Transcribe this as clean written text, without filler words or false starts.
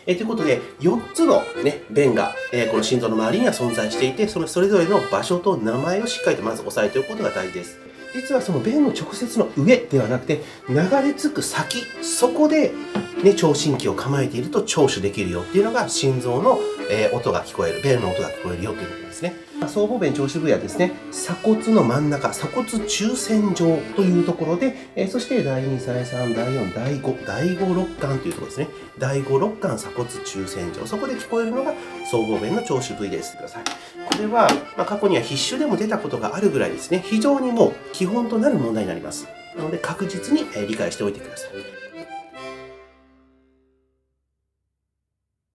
ということで、4つのね、弁が、この心臓の周りには存在していて、それぞれの場所と名前をしっかりとまず押さえておくことが大事です。実はその弁の直接の上ではなくて、流れ着く先、そこで、ね、聴診器を構えていると聴取できるよっていうのが心臓の、音が聞こえる、弁の音が聞こえるよということですね。僧帽弁聴取部位はですね、鎖骨の真ん中、鎖骨中線上というところで、そして第2、第3、第4、第5、第5肋間というところですね。第5肋間鎖骨中線上。そこで聞こえるのが僧帽弁の聴取部位です。ください。これは、過去には必修でも出たことがあるぐらいですね、非常にもう基本となる問題になります。なので確実に理解しておいてください。